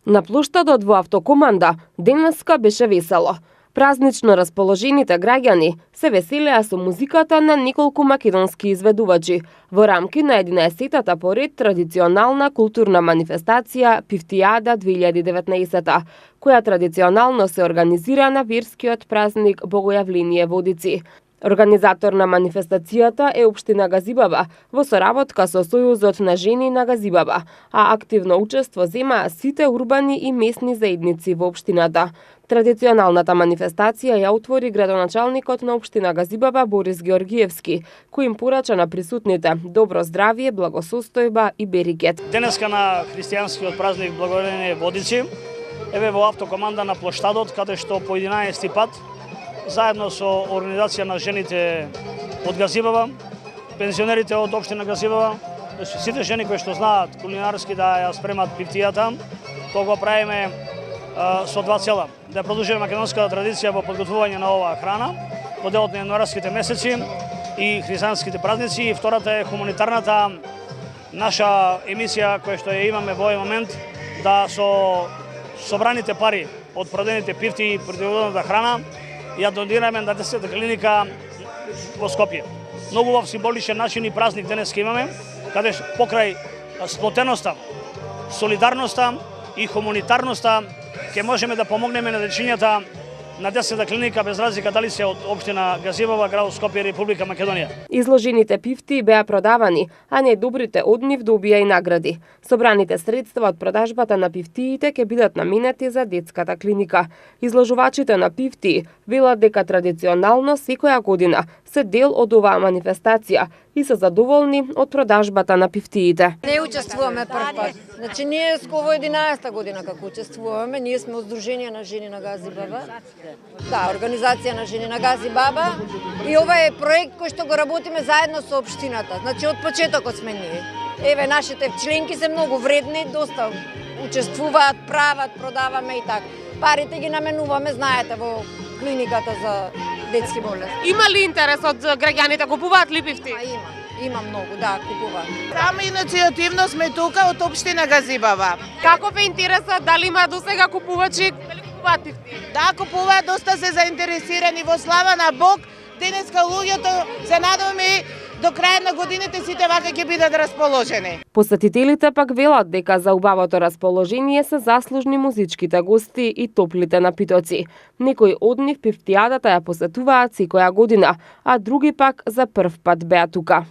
На плоштадот во Автокоманда денеска беше весело. Празнично расположените граѓани се веселеа со музиката на неколку македонски изведувачи во рамки на 11-тата поред традиционална културна манифестација Пифтијада 2019, која традиционално се организира на верскиот празник Богојавление Водици. Организатор на манифестацијата е Општина Газибаба во соработка со Сојузот на жени на Газибаба, а активно учество земаа сите урбани и местни заедници во општината. Традиционалната манифестација ја отвори градоначалникот на Општина Газибаба Борис Георгиевски, кој им порача на присутните добро здравје, благосостојба и берекет. Денеска на христијанскиот празник Богојавление Водици, еве во Автокоманда на плоштадот, каде што по 11 пат заедно со организација на жените од Газибаба, пензионерите од Општина Газибаба, сите жени кои што знаат кулинарски да ја спремат пифтијата, тоа го правиме со два цела. Да продолжиме македонската традиција во подготвување на оваа храна во делот на јануарските месеци и христијанските празници, и втората е хуманитарната наша емисија која што ја имаме во овој момент, да со собраните пари од продадените пифти и произведената храна ја донираме на 10-та клиника во Скопје. Многу убав символичен начин и празник денес имаме, каде покрај сплотеноста, солидарноста и хуманитарноста ќе можеме да помогнеме на дечињата на 10-та клиника без разлика дали се од Општина Газибаба, градот Скопје, Република Македонија. Изложените пифти беа продавани, а најдобрите од нив добија и награди. Собраните средства од продажбата на пифтиите ќе бидат наменети за детската клиника. Изложувачите на пифти велат дека традиционално секоја година се дел од оваа манифестација и се задоволни од продажбата на пифтиите. Не учествуваме прв пат. Значи ние сково 11-та година како учествуваме, ние сме Сдружение на жени на Газибаба. Да, организација на жени на Газибаба, и ова е проект кој што го работиме заедно со општината. Значи од почетокот сме ние. Еве нашите членки се многу вредни, доста учествуваат, прават, продаваме и така. Парите ги наменуваме, знаете, во клиниката за детски болести. Има ли интерес од граѓаните, купуваат ли пифти? Има многу, да, купуваат. Само иницијативно сме тука од Општина Газибаба. Каков е интересот, дали има досега купувачи, дали купуваат пифти? Да, купуваат, доста се заинтересирани, во слава на Бог. Денеска луѓето се надеваме до крај на годините сите вака ќе бидат расположени. Посетителите пак велат дека за убавото расположение се заслужни музичките гости и топлите напитоци. Некои од нив пифтијадата ја посетуваат секоја година, а други пак за прв пат беа тука.